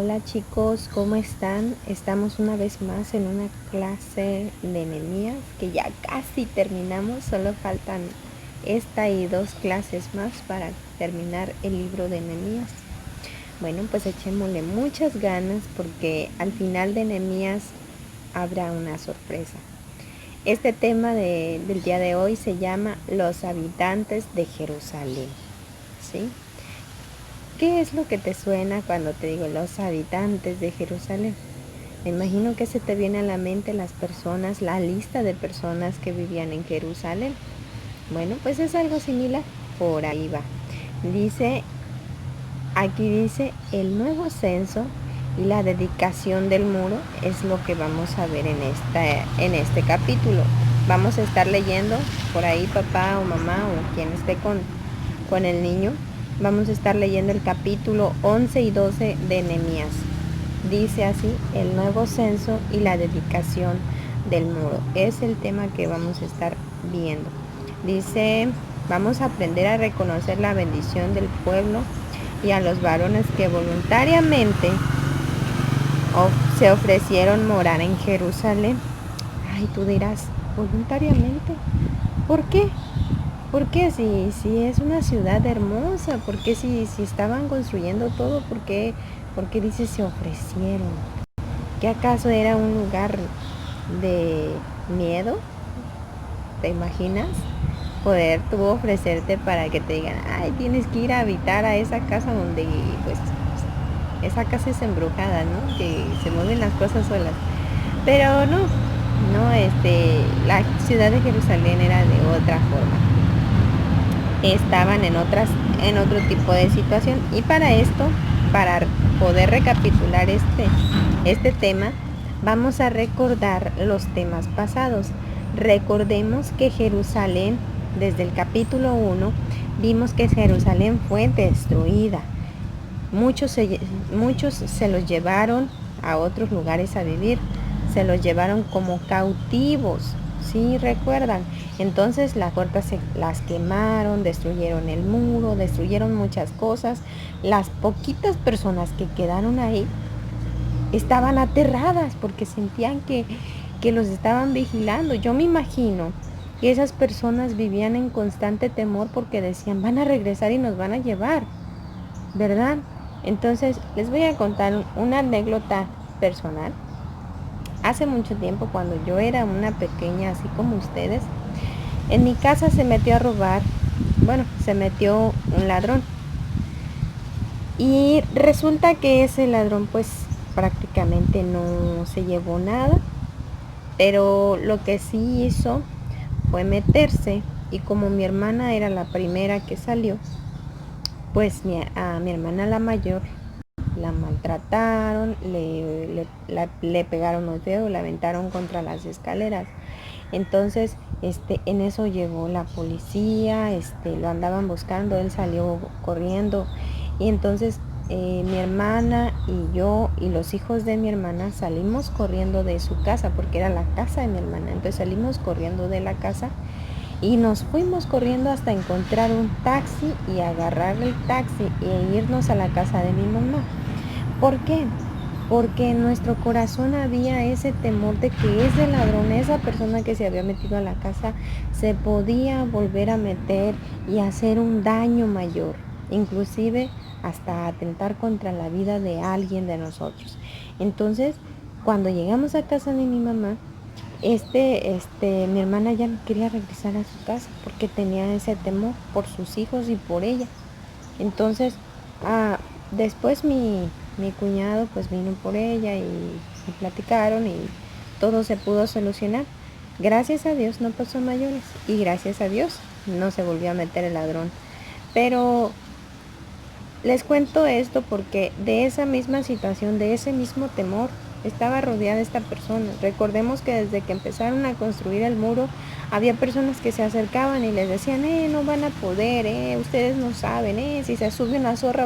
Hola chicos, ¿cómo están? Estamos una vez más en una clase de Nehemías que ya casi terminamos, solo faltan esta y 2 clases más para terminar el libro de Nehemías. Bueno, pues echémosle muchas ganas porque al final de Nehemías habrá una sorpresa. Este tema del día de hoy se llama Los habitantes de Jerusalén, ¿sí? ¿Qué es lo que te suena cuando te digo los habitantes de Jerusalén? Me imagino que se te viene a la mente las personas, la lista de personas que vivían en Jerusalén. Bueno, pues es algo similar. Por ahí va. Aquí dice el nuevo censo y la dedicación del muro es lo que vamos a ver en este capítulo. Vamos a estar leyendo por ahí, papá o mamá o quien esté con el niño. Vamos a estar leyendo el capítulo 11 y 12 de Nehemías. Dice así, el nuevo censo y la dedicación del muro. Es el tema que vamos a estar viendo. Dice, vamos a aprender a reconocer la bendición del pueblo y a los varones que voluntariamente se ofrecieron morar en Jerusalén. Ay, tú dirás, ¿voluntariamente? ¿Por qué? ¿Por qué? Si es una ciudad hermosa, ¿por qué si estaban construyendo todo? ¿Por qué dice se ofrecieron? ¿Qué acaso era un lugar de miedo? ¿Te imaginas? Poder tú ofrecerte para que te digan, ay, tienes que ir a habitar a esa casa donde, pues, esa casa es embrujada, ¿no? Que se mueven las cosas solas. Pero no, la ciudad de Jerusalén era de otra forma. Estaban en otro tipo de situación. Y para esto, para poder recapitular este tema, vamos a recordar los temas pasados. Recordemos que Jerusalén, desde el capítulo 1, vimos que Jerusalén fue destruida. Muchos se los llevaron a otros lugares a vivir, se los llevaron como cautivos, ¿sí recuerdan? Entonces las puertas las quemaron, destruyeron el muro, destruyeron muchas cosas. Las poquitas personas que quedaron ahí estaban aterradas porque sentían que los estaban vigilando. Yo me imagino que esas personas vivían en constante temor porque decían, van a regresar y nos van a llevar, ¿verdad? Entonces les voy a contar una anécdota personal. Hace mucho tiempo, cuando yo era una pequeña, así como ustedes, en mi casa se metió a robar, se metió un ladrón. Y resulta que ese ladrón pues prácticamente no se llevó nada, pero lo que sí hizo fue meterse, y como mi hermana era la primera que salió, pues a mi hermana la mayor la maltrataron, le pegaron los dedos, la aventaron contra las escaleras. Entonces, en eso llegó la policía, lo andaban buscando, él salió corriendo. Y entonces mi hermana y yo y los hijos de mi hermana salimos corriendo de su casa, porque era la casa de mi hermana. Entonces salimos corriendo de la casa y nos fuimos corriendo hasta encontrar un taxi y agarrar el taxi e irnos a la casa de mi mamá. ¿Por qué? Porque en nuestro corazón había ese temor de que ese ladrón, esa persona que se había metido a la casa, se podía volver a meter y hacer un daño mayor, inclusive hasta atentar contra la vida de alguien de nosotros. Entonces, cuando llegamos a casa de mi mamá, mi hermana ya no quería regresar a su casa porque tenía ese temor por sus hijos y por ella. Entonces, después mi cuñado pues vino por ella y platicaron y todo se pudo solucionar. Gracias a Dios no pasó mayores y gracias a Dios no se volvió a meter el ladrón. Pero les cuento esto porque de esa misma situación, de ese mismo temor, estaba rodeada esta persona. Recordemos que desde que empezaron a construir el muro, había personas que se acercaban y les decían, no van a poder, ustedes no saben, si se sube una zorra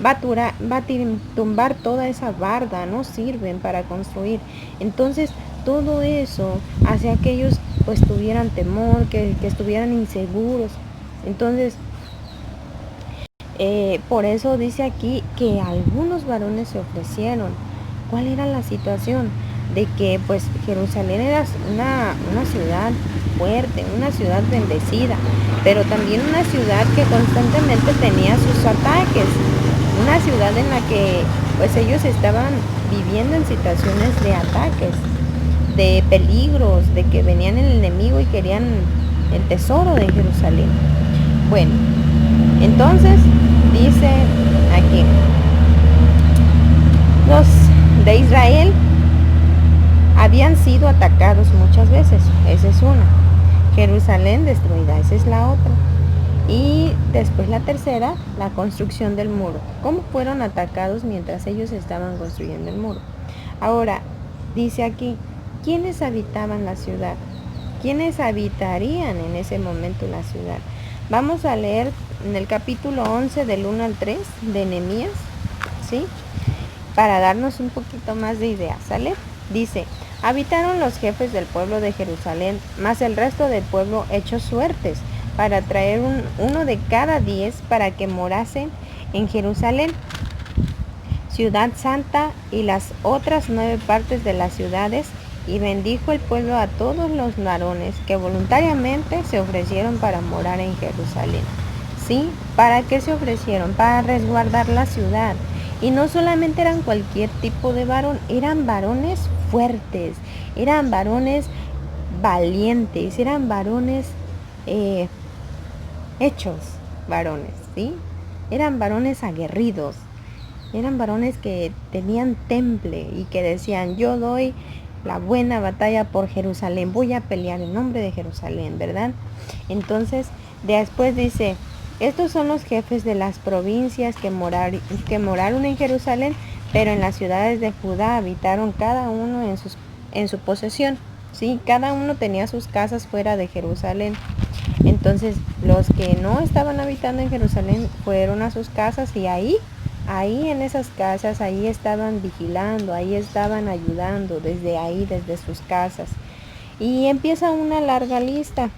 va a tumbar toda esa barda, no sirven para construir. Entonces, todo eso hacía que ellos pues tuvieran temor, que estuvieran inseguros. Entonces, Por eso dice aquí que algunos varones se ofrecieron. ¿Cuál era la situación? De que pues Jerusalén era una ciudad fuerte, una ciudad bendecida, pero también una ciudad que constantemente tenía sus ataques, una ciudad en la que pues ellos estaban viviendo en situaciones de ataques, de peligros, de que venían el enemigo y querían el tesoro de Jerusalén. Bueno, entonces dice aquí, los de Israel habían sido atacados muchas veces, esa es una. Jerusalén destruida, esa es la otra. Y después la tercera, la construcción del muro. ¿Cómo fueron atacados mientras ellos estaban construyendo el muro? Ahora, dice aquí, ¿quiénes habitaban la ciudad? ¿Quiénes habitarían en ese momento la ciudad? Vamos a leer en el capítulo 11 del 1 al 3 de Nehemías, ¿sí? Para darnos un poquito más de idea, ¿sale? Dice, habitaron los jefes del pueblo de Jerusalén, más el resto del pueblo echó suertes para traer uno de cada 10 para que morasen en Jerusalén, ciudad santa, y las otras 9 partes de las ciudades, y bendijo el pueblo a todos los varones que voluntariamente se ofrecieron para morar en Jerusalén. ¿Sí? ¿Para qué se ofrecieron? Para resguardar la ciudad. Y no solamente eran cualquier tipo de varón, eran varones fuertes, eran varones valientes, eran varones hechos varones, ¿sí? Eran varones aguerridos, eran varones que tenían temple y que decían, yo doy la buena batalla por Jerusalén, voy a pelear en nombre de Jerusalén, ¿verdad? Entonces, después dice, estos son los jefes de las provincias que moraron en Jerusalén, pero en las ciudades de Judá habitaron cada uno en su posesión, ¿sí? Cada uno tenía sus casas fuera de Jerusalén. Entonces, los que no estaban habitando en Jerusalén fueron a sus casas y ahí en esas casas, ahí estaban vigilando, ahí estaban ayudando, desde sus casas. Y empieza una larga lista,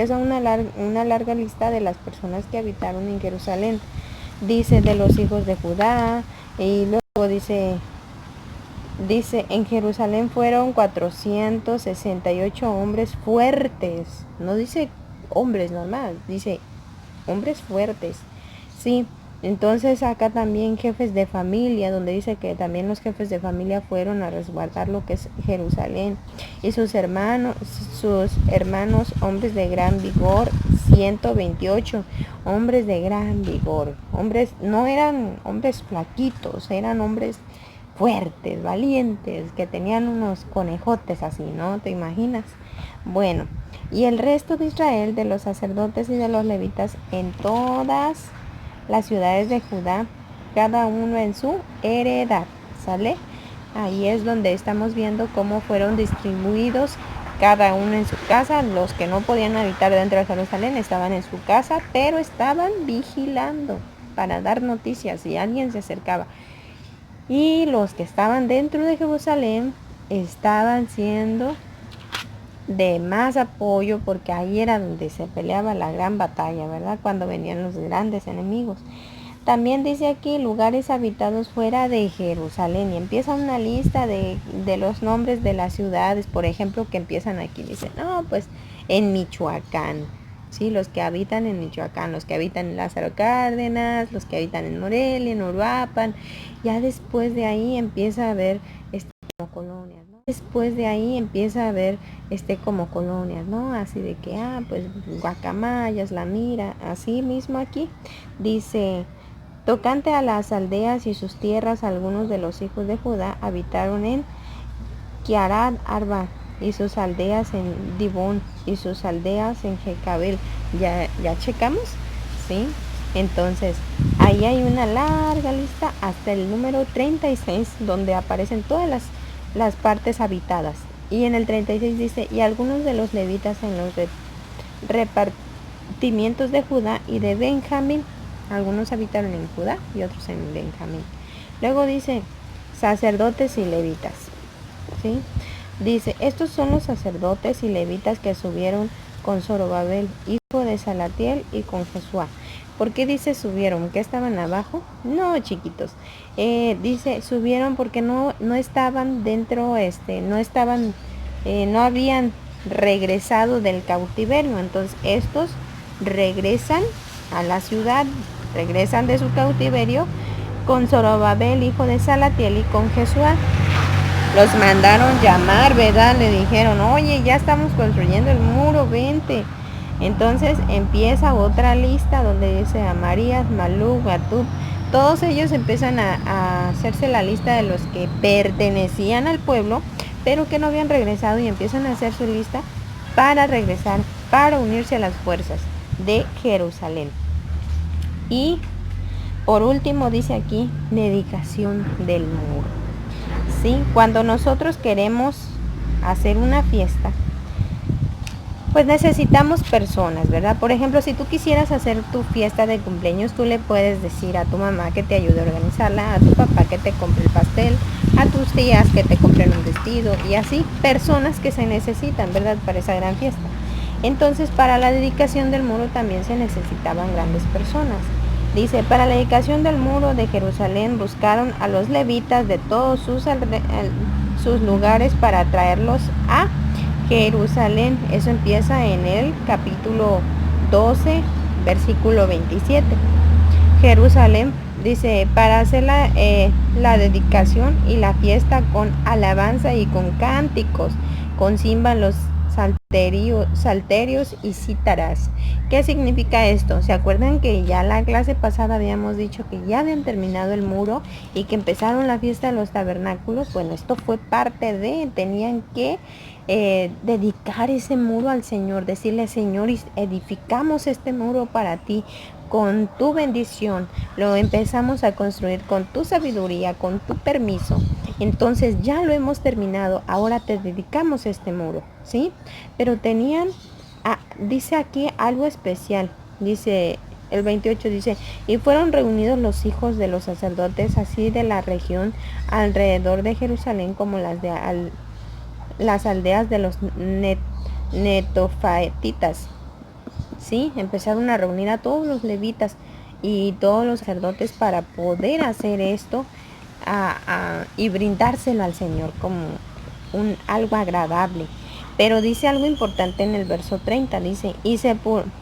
una larga lista de las personas que habitaron en Jerusalén. Dice de los hijos de Judá, y luego dice, en Jerusalén fueron 468 hombres fuertes. No dice hombres normal, dice hombres fuertes. Sí, entonces acá también jefes de familia, donde dice que también los jefes de familia fueron a resguardar lo que es Jerusalén. Y sus hermanos hombres de gran vigor, 128 hombres de gran vigor. Hombres, no eran hombres flaquitos, eran hombres fuertes, valientes, que tenían unos conejotes así, ¿no? ¿Te imaginas? Bueno, y el resto de Israel, de los sacerdotes y de los levitas, en todas las ciudades de Judá, cada uno en su heredad, ¿sale? Ahí es donde estamos viendo cómo fueron distribuidos cada uno en su casa. Los que no podían habitar dentro de Jerusalén estaban en su casa, pero estaban vigilando para dar noticias si alguien se acercaba. Y los que estaban dentro de Jerusalén estaban siendo de más apoyo, porque ahí era donde se peleaba la gran batalla, ¿verdad? Cuando venían los grandes enemigos. También dice aquí lugares habitados fuera de Jerusalén, y empieza una lista de los nombres de las ciudades, por ejemplo, que empiezan aquí. Dice, no, pues en Michoacán, ¿sí? Los que habitan en Michoacán, los que habitan en Lázaro Cárdenas, los que habitan en Morelia, en Uruapan. Ya después de ahí empieza a haber como colonias, ¿no? Después de ahí empieza a haber como colonias, ¿no? Así de que, pues Guacamayas, La Mira, así mismo aquí. Dice, tocante a las aldeas y sus tierras, algunos de los hijos de Judá habitaron en Kiarat Arba, y sus aldeas en Dibón, y sus aldeas en Jecabel. ¿Ya checamos? ¿Sí? Entonces, ahí hay una larga lista hasta el número 36, donde aparecen todas las partes habitadas. Y en el 36 dice, y algunos de los levitas en los repartimientos de Judá y de Benjamín. Algunos habitaron en Judá y otros en Benjamín. Luego dice, sacerdotes y levitas, ¿sí? Dice, estos son los sacerdotes y levitas que subieron con Zorobabel, hijo de Salatiel, y con Josué, ¿Por qué dice subieron? ¿Que estaban abajo? No, chiquitos. Dice subieron porque no estaban dentro, no habían regresado del cautiverio. Entonces estos regresan a la ciudad, regresan de su cautiverio con Zorobabel, hijo de Salatiel, y con Jesuá. Los mandaron llamar, ¿verdad? Le dijeron, oye, ya estamos construyendo el muro, vente. Entonces empieza otra lista donde dice Amarías, Malú, Gatub. Todos ellos empiezan a hacerse la lista de los que pertenecían al pueblo, pero que no habían regresado, y empiezan a hacer su lista para regresar, para unirse a las fuerzas de Jerusalén. Y por último dice aquí, dedicación del muro. ¿Sí? Cuando nosotros queremos hacer una fiesta, pues necesitamos personas, ¿verdad? Por ejemplo, si tú quisieras hacer tu fiesta de cumpleaños, tú le puedes decir a tu mamá que te ayude a organizarla, a tu papá que te compre el pastel, a tus tías que te compren un vestido, y así, personas que se necesitan, ¿verdad? Para esa gran fiesta. Entonces, para la dedicación del muro también se necesitaban grandes personas. Dice, para la dedicación del muro de Jerusalén buscaron a los levitas de todos sus lugares para traerlos a Jerusalén. Eso empieza en el capítulo 12, versículo 27. Jerusalén, dice, para hacer la dedicación y la fiesta con alabanza y con cánticos, con címbalos, salterios y cítaras. ¿Qué significa esto? ¿Se acuerdan que ya la clase pasada habíamos dicho que ya habían terminado el muro y que empezaron la fiesta de los tabernáculos? Bueno, esto fue parte de, tenían que dedicar ese muro al Señor, decirle, Señor, edificamos este muro para ti, con tu bendición, lo empezamos a construir con tu sabiduría, con tu permiso. Entonces ya lo hemos terminado, ahora te dedicamos este muro, ¿sí? Pero tenían, dice aquí algo especial, dice el 28, dice, y fueron reunidos los hijos de los sacerdotes, así de la región alrededor de Jerusalén, como las aldeas de los netofatitas. ¿Sí? Empezaron a reunir a todos los levitas y todos los sacerdotes para poder hacer esto y brindárselo al Señor como algo agradable. Pero dice algo importante en el verso 30, dice, y se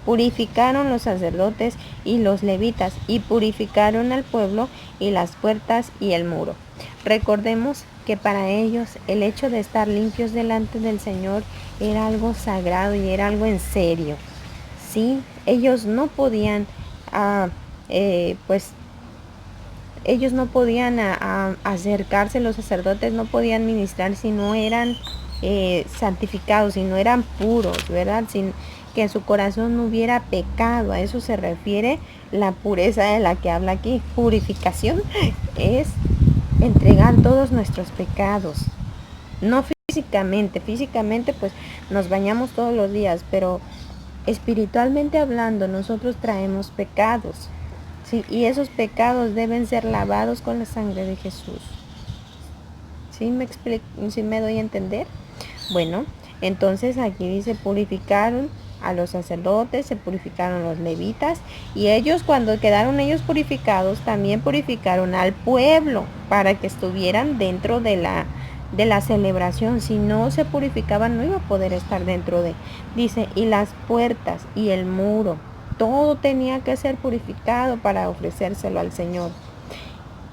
purificaron los sacerdotes y los levitas, y purificaron al pueblo y las puertas y el muro. Recordemos que para ellos el hecho de estar limpios delante del Señor era algo sagrado y era algo en serio. ¿Sí? Ellos no podían, ellos no podían acercarse, los sacerdotes no podían ministrar si no eran santificados, si no eran puros, ¿verdad? Sin que en su corazón no hubiera pecado. A eso se refiere la pureza de la que habla aquí. Purificación es entregar todos nuestros pecados, no físicamente pues nos bañamos todos los días, pero espiritualmente hablando, nosotros traemos pecados, ¿sí? Y esos pecados deben ser lavados con la sangre de Jesús. ¿Sí me doy a entender? Bueno, entonces aquí dice, purificaron a los sacerdotes, se purificaron los levitas, y ellos, cuando quedaron ellos purificados, también purificaron al pueblo para que estuvieran dentro de la celebración. Si no se purificaban, no iba a poder estar dentro de, dice, y las puertas y el muro, todo tenía que ser purificado para ofrecérselo al Señor.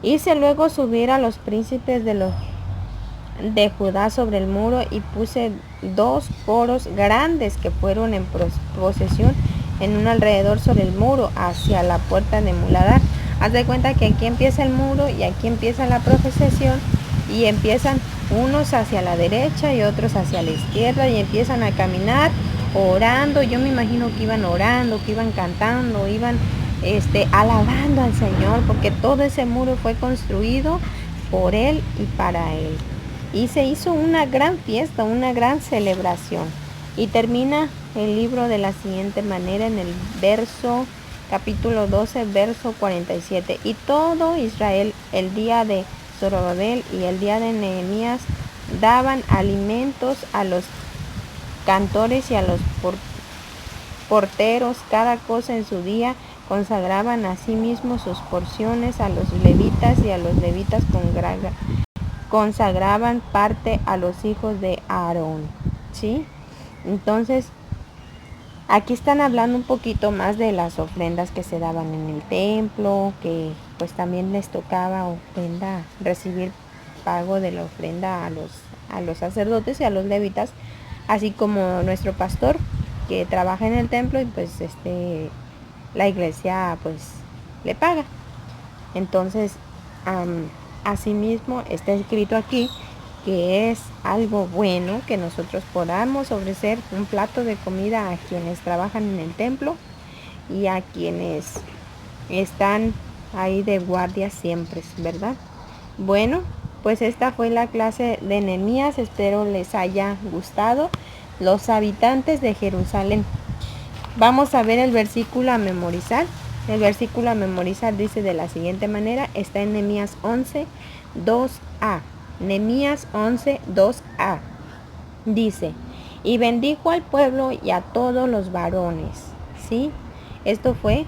Hice luego subir a los príncipes de Judá sobre el muro, y puse 2 coros grandes que fueron en procesión en un alrededor sobre el muro hacia la puerta de Muladar. Haz de cuenta que aquí empieza el muro y aquí empieza la procesión, y empiezan unos hacia la derecha y otros hacia la izquierda, y empiezan a caminar orando. Yo me imagino que iban orando, que iban cantando, iban alabando al Señor, porque todo ese muro fue construido por Él y para Él. Y se hizo una gran fiesta, una gran celebración. Y termina el libro de la siguiente manera en el capítulo 12, verso 47. Y todo Israel, el día de Zorobabel y el día de Nehemías, daban alimentos a los cantores y a los porteros, cada cosa en su día, consagraban a sí mismos sus porciones a los levitas, y a los levitas consagraban parte a los hijos de Aarón, ¿sí? Entonces, aquí están hablando un poquito más de las ofrendas que se daban en el templo, que pues también les tocaba ofrenda, recibir pago de la ofrenda a los sacerdotes y a los levitas, así como nuestro pastor que trabaja en el templo, y pues la iglesia pues le paga. Entonces, asimismo está escrito aquí que es algo bueno que nosotros podamos ofrecer un plato de comida a quienes trabajan en el templo y a quienes están ahí de guardia siempre, ¿verdad? Bueno, pues esta fue la clase de Nehemías. Espero les haya gustado. Los habitantes de Jerusalén. Vamos a ver el versículo a memorizar. El versículo a memorizar dice de la siguiente manera. Está en Nehemías 11, 2a. Nehemías 11, 2a. Dice, y bendijo al pueblo y a todos los varones. ¿Sí? Esto fue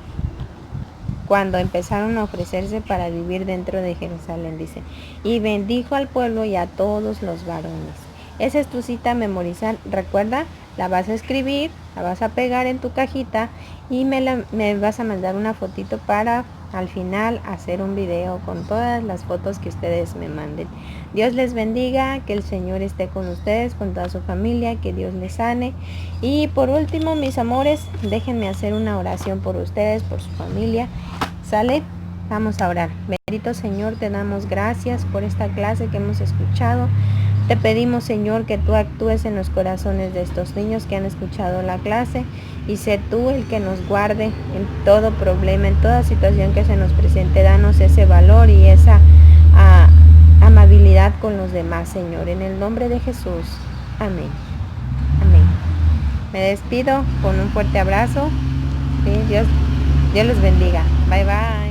cuando empezaron a ofrecerse para vivir dentro de Jerusalén. Dice, y bendijo al pueblo y a todos los varones. Esa es tu cita a memorizar. Recuerda, la vas a escribir, la vas a pegar en tu cajita y me vas a mandar una fotito para al final hacer un video con todas las fotos que ustedes me manden. Dios les bendiga, que el Señor esté con ustedes, con toda su familia, que Dios les sane. Y por último, mis amores, déjenme hacer una oración por ustedes, por su familia. ¿Sale? Vamos a orar. Bendito Señor, te damos gracias por esta clase que hemos escuchado. Te pedimos, Señor, que tú actúes en los corazones de estos niños que han escuchado la clase, y sé tú el que nos guarde en todo problema, en toda situación que se nos presente. Danos ese valor y esa amabilidad con los demás, Señor, en el nombre de Jesús. Amén. Amén. Me despido con un fuerte abrazo. ¿Sí? Dios los bendiga. Bye, bye.